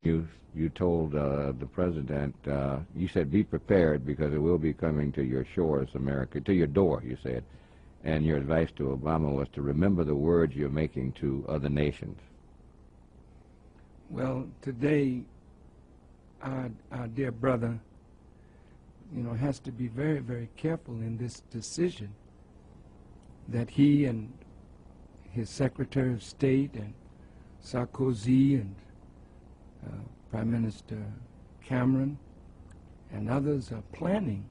You told the president, you said be prepared because it will be coming to your shores, America, to your door, you said. And your advice to Obama was to remember the words you're making to other nations. Well, today, our dear brother, has to be very, very careful in this decision that he and his Secretary of State and Sarkozy and Prime Minister Cameron and others are planning.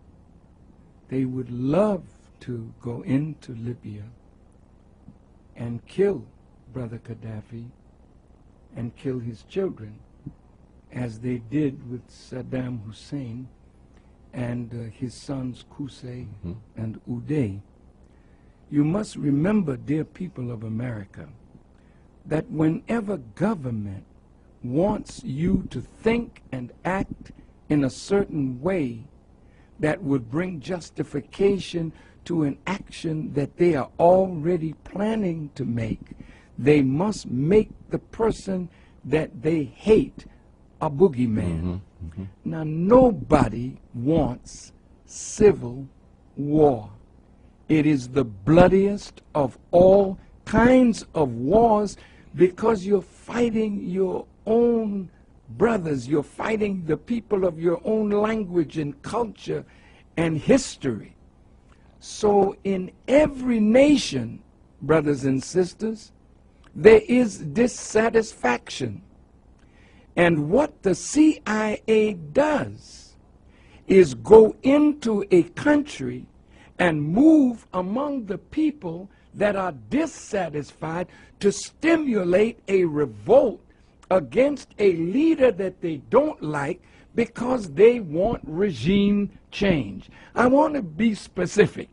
They would love to go into Libya and kill Brother Gaddafi and kill his children, as they did with Saddam Hussein and his sons Qusay and Uday. You must remember, dear people of America, that whenever government wants you to think and act in a certain way that would bring justification to an action that they are already planning to make, they must make the person that they hate a boogeyman. Now, nobody wants civil war. It is the bloodiest of all kinds of wars because you're fighting your own brothers. You're fighting the people of your own language and culture and history. So in every nation, brothers and sisters, there is dissatisfaction. And what the CIA does is go into a country and move among the people that are dissatisfied to stimulate a revolt against a leader that they don't like because they want regime change. I want to be specific.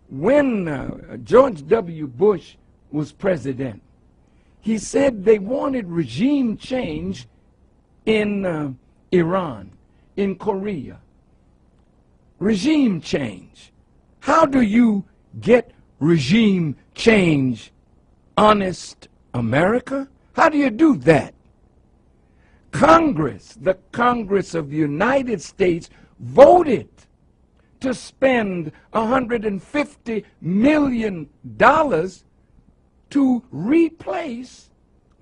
When George W. Bush was president, he said they wanted regime change in Iran, in Korea. Regime change. How do you get regime change, honest America? How do you do that? Congress, the Congress of the United States, voted to spend $150 million to replace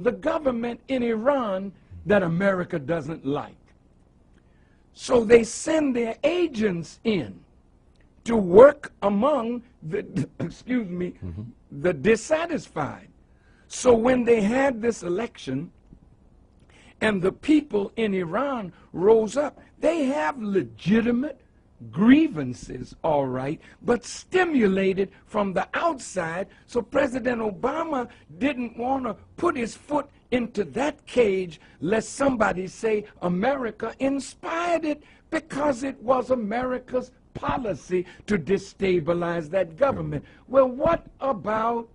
the government in Iran that America doesn't like. So they send their agents in to work among the, the dissatisfied. So when they had this election and the people in Iran rose up, they have legitimate grievances, all right, but stimulated from the outside. So President Obama didn't want to put his foot into that cage lest somebody say America inspired it, because it was America's policy to destabilize that government. Well, what about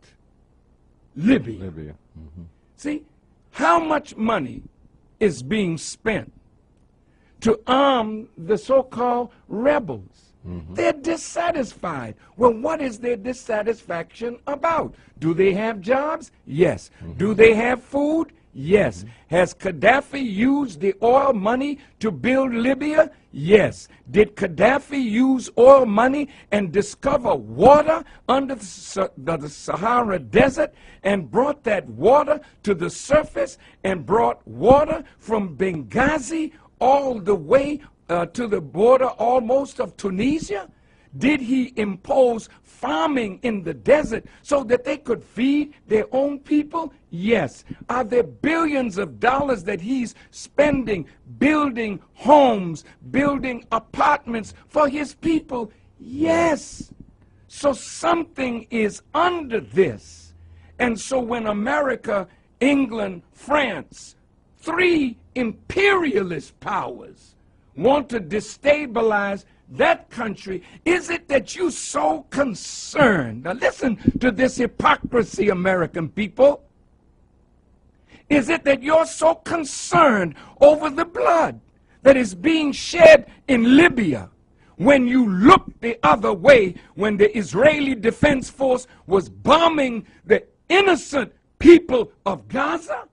Libya? See, how much money is being spent to arm the so-called rebels? They're dissatisfied. Well, what is their dissatisfaction about? Do they have jobs? Yes. Do they have food? Yes. Has Gaddafi used the oil money to build Libya? Yes. Did Gaddafi use oil money and discover water under the Sahara Desert and brought that water to the surface and brought water from Benghazi all the way to the border almost of Tunisia? Did he impose farming in the desert so that they could feed their own people? Yes. Are there billions of dollars that he's spending building homes, building apartments for his people? Yes. So something is under this. And so when America, England, France, three imperialist powers want to destabilize that country, is it that you're so concerned? Now listen to this hypocrisy, American people. Is it that you're so concerned over the blood that is being shed in Libya when you look the other way when the Israeli Defense Force was bombing the innocent people of Gaza?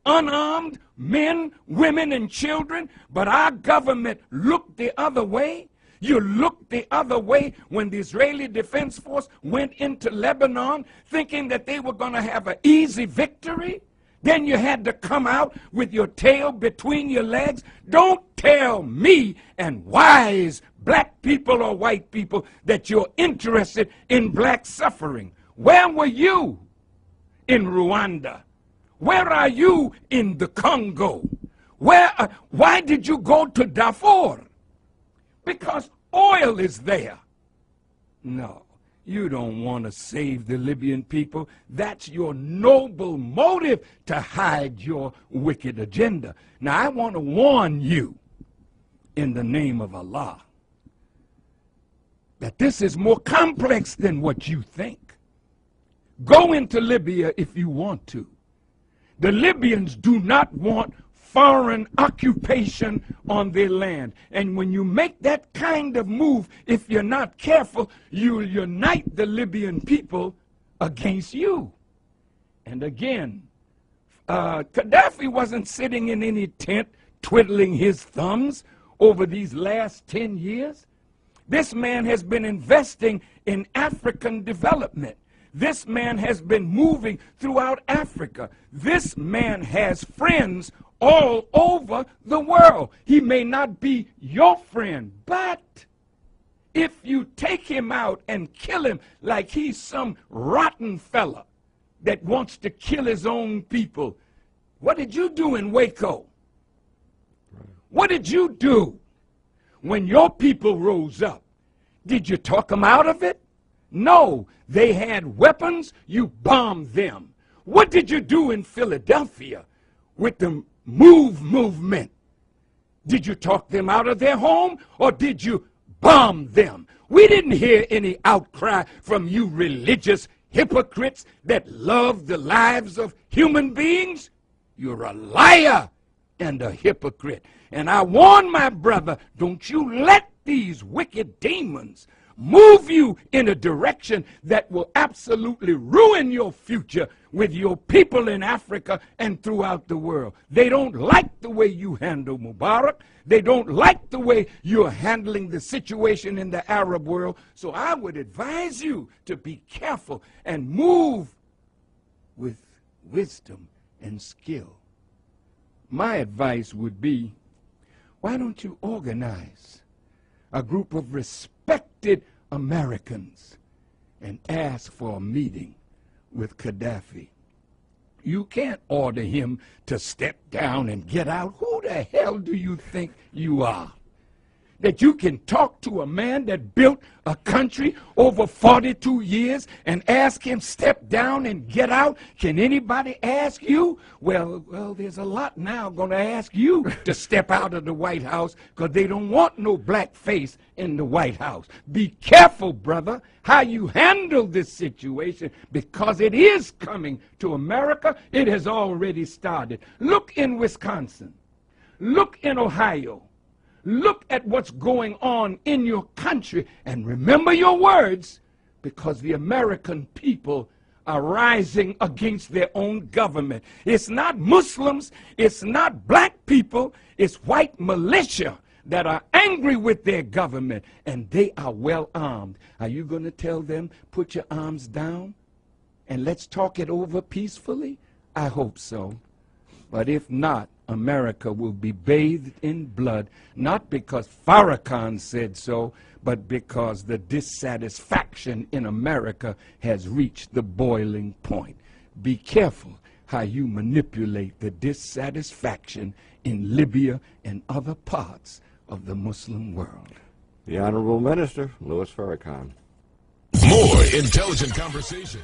unarmed men, women, and children, but our government looked the other way. You looked the other way when the Israeli Defense Force went into Lebanon thinking that they were going to have an easy victory. Then you had to come out with your tail between your legs. Don't tell me and wise black people or white people that you're interested in black suffering. Where were you in Rwanda? Where are you in the Congo? Why did you go to Darfur? Because oil is there. No, you don't want to save the Libyan people. That's your noble motive to hide your wicked agenda. Now, I want to warn you in the name of Allah that this is more complex than what you think. Go into Libya if you want to. The Libyans do not want foreign occupation on their land. And when you make that kind of move, if you're not careful, you'll unite the Libyan people against you. And again, Gaddafi wasn't sitting in any tent twiddling his thumbs over these last 10 years. This man has been investing in African development. This man has been moving throughout Africa. This man has friends all over the world. He may not be your friend, but if you take him out and kill him like he's some rotten fella that wants to kill his own people, what did you do in Waco? What did you do when your people rose up? Did you talk them out of it? No, they had weapons, you bombed them. What did you do in Philadelphia with the movement? Did you talk them out of their home or did you bomb them? We didn't hear any outcry from you religious hypocrites that love the lives of human beings. You're a liar and a hypocrite. And I warn my brother, don't you let these wicked demons move you in a direction that will absolutely ruin your future with your people in Africa and throughout the world. They don't like the way you handle Mubarak. They don't like the way you're handling the situation in the Arab world. So I would advise you to be careful and move with wisdom and skill. My advice would be, why don't you organize a group of respected Americans and ask for a meeting with Gaddafi? You can't order him to step down and get out. Who the hell do you think you are? That you can talk to a man that built a country over 42 years and ask him step down and get out? Can anybody ask you? Well, there's a lot now going to ask you to step out of the White House because they don't want no black face in the White House. Be careful, brother, how you handle this situation because it is coming to America. It has already started. Look in Wisconsin. Look in Ohio. Look at what's going on in your country and remember your words because the American people are rising against their own government. It's not Muslims, it's not black people, it's white militia that are angry with their government and they are well armed. Are you going to tell them, put your arms down and let's talk it over peacefully? I hope so. But if not, America will be bathed in blood, not because Farrakhan said so, but because the dissatisfaction in America has reached the boiling point. Be careful how you manipulate the dissatisfaction in Libya and other parts of the Muslim world. The Honorable Minister, Louis Farrakhan. More intelligent conversation.